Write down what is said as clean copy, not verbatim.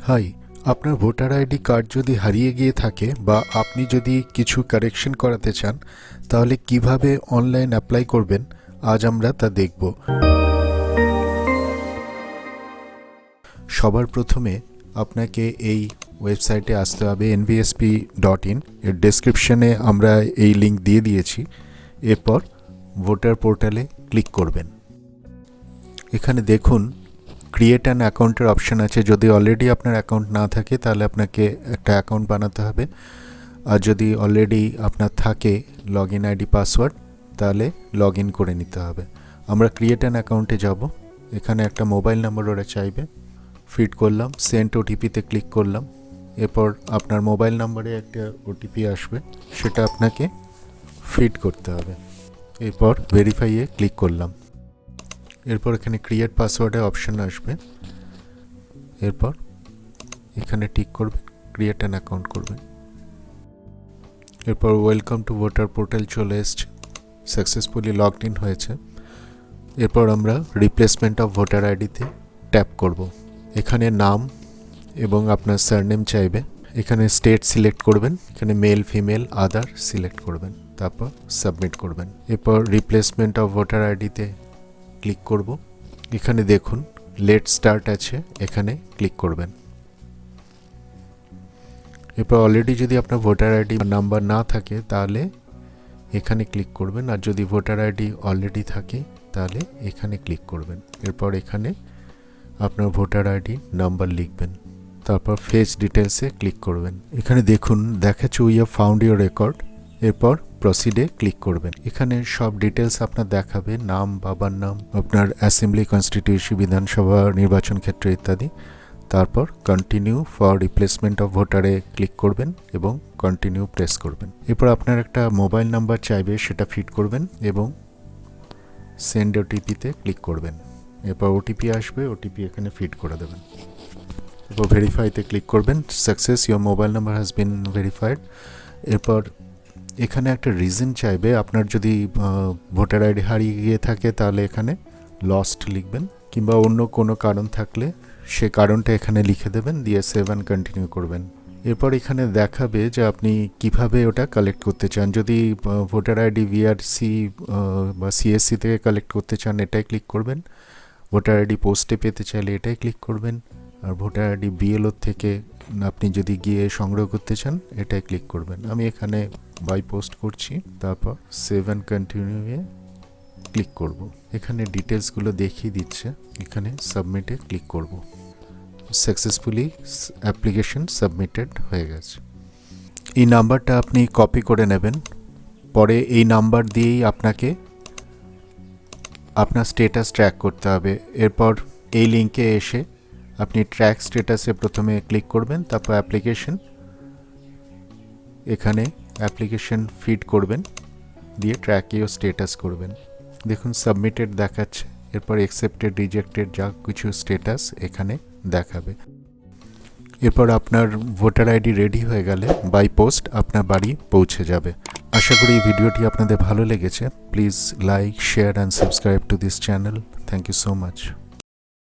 High, আপনার voter ID card যদি হারিয়ে গিয়ে থাকে বা আপনি যদি কিছু কারেকশন করাতে চান তাহলে কিভাবে অনলাইন অ্যাপ্লাই করবেন আজ আমরা তা দেখব। সবার প্রথমে আপনাকে এই ওয়েবসাইটে আসতে হবে nvsp.in। এর ডেসক্রিপশনে আমরা এই লিংক দিয়ে দিয়েছি। এরপর ভোটার পোর্টালে ক্লিক করবেন। এখানে দেখুন ক্রিয়েট অ্যান অ্যাকাউন্টের অপশান আছে। যদি অলরেডি আপনার অ্যাকাউন্ট না থাকে তাহলে আপনাকে একটা অ্যাকাউন্ট বানাতে হবে, আর যদি অলরেডি আপনার থাকে লগ ইন আইডি পাসওয়ার্ড তাহলে লগ ইন করে নিতে হবে। আমরা ক্রিয়েট অ্যান অ্যাকাউন্টে যাব। এখানে একটা মোবাইল নাম্বার ওরা চাইবে, ফিড করলাম, সেন্ড ওটিপিতে ক্লিক করলাম। এরপর আপনার মোবাইল নাম্বারে একটা ওটিপি আসবে, সেটা আপনাকে ফিড করতে হবে। এরপর ভেরিফাইয়ে ক্লিক করলাম। এরপর এখানে ক্রিয়েট পাসওয়ার্ডের অপশান আসবে। এরপর এখানে টিক করবেন, ক্রিয়েট অ্যান অ্যাকাউন্ট করবেন। এরপর ওয়েলকাম টু ভোটার পোর্টাল চলে এসছে, সাকসেসফুলি লগড ইন হয়েছে। এরপর আমরা রিপ্লেসমেন্ট অফ ভোটার আইডিতে ট্যাপ করব। এখানে নাম এবং আপনার সারনেম চাইবে। এখানে স্টেট সিলেক্ট করবেন, এখানে মেল ফিমেল আদার সিলেক্ট করবেন, তারপর সাবমিট করবেন। এরপর রিপ্লেসমেন্ট অফ ভোটার আইডিতে ক্লিক করব। এখানে দেখুন লেট স্টার্ট আছে, এখানে ক্লিক করবেন। এরপর অলরেডি যদি আপনার ভোটার আইডি নাম্বার না থাকে তাহলে এখানে ক্লিক করবেন, আর যদি ভোটার আইডি অলরেডি থাকে তাহলে এখানে ক্লিক করবেন। এরপর এখানে আপনার ভোটার আইডি নাম্বার লিখবেন, তারপর ফেচ ডিটেলসে ক্লিক করবেন। এখানে দেখুন দেখাচ্ছে we have found your record. এরপর প্রসিডে ক্লিক করবেন। এখানে সব ডিটেলস আপনার দেখাবে, নাম, বাবার নাম, আপনার অ্যাসেম্বলি, কনস্টিটিউশন, বিধানসভা নির্বাচন ক্ষেত্র ইত্যাদি। তারপর কন্টিনিউ ফর রিপ্লেসমেন্ট অফ ভোটারে ক্লিক করবেন এবং কন্টিনিউ প্রেস করবেন। এরপর আপনার একটা মোবাইল নাম্বার চাইবে, সেটা ফিড করবেন এবং সেন্ড ওটিপিতে ক্লিক করবেন। এরপর ওটিপি আসবে, ওটিপি এখানে ফিড করে দেবেন। এরপর ভেরিফাইতে ক্লিক করবেন, success, your mobile number has been verified. এরপর এখানে একটা রিজন চাইবে, আপনার যদি ভোটার আইডি হারিয়ে গিয়ে থাকে তাহলে এখানে লস্ট লিখবেন, কিংবা অন্য কোনো কারণ থাকলে সে কারণটা এখানে লিখে দেবেন, দিয়ে সেভ অ্যান্ড কন্টিনিউ করবেন। এরপর এখানে দেখাবে যে আপনি কিভাবে ওটা কালেক্ট করতে চান। যদি ভোটার আইডি ভিআরসি বা সিএসসি থেকে কালেক্ট করতে চান এটাই ক্লিক করবেন, ভোটার আইডি পোস্টে পেতে চাইলে এটাই ক্লিক করবেন, আর ভোটার আইডি বিএলও থেকে আপনি যদি গিয়ে সংগ্রহ করতে চান এটাই ক্লিক করবেন। আমি এখানে বাই পোস্ট করছি, তারপর সেভ অ্যান্ড কন্টিনিউয়ে ক্লিক করব। এখানে ডিটেলসগুলো দেখিয়ে দিচ্ছে, এখানে সাবমিটে ক্লিক করব। সাকসেসফুলি অ্যাপ্লিকেশন সাবমিটেড হয়ে গেছে। এই নাম্বারটা আপনি কপি করে নেবেন, পরে এই নাম্বার দিয়েই আপনাকে আপনার স্ট্যাটাস ট্র্যাক করতে হবে। এরপর এই লিঙ্কে এসে আপনি ট্র্যাক স্ট্যাটাসে প্রথমে ক্লিক করবেন, তারপর অ্যাপ্লিকেশন, এখানে অ্যাপ্লিকেশন ফিড করবেন, দিয়ে ট্র্যাকেও স্ট্যাটাস করবেন। দেখুন সাবমিটেড দেখাচ্ছে, এরপর অ্যাকসেপ্টেড, রিজেক্টেড যা কিছু স্ট্যাটাস এখানে দেখাবে। এরপর আপনার ভোটার আইডি রেডি হয়ে গেলে বাই পোস্ট আপনার বাড়ি পৌঁছে যাবে। আশা করি এই ভিডিওটি আপনাদের ভালো লেগেছে। Please like, share and subscribe to this channel. Thank you so much.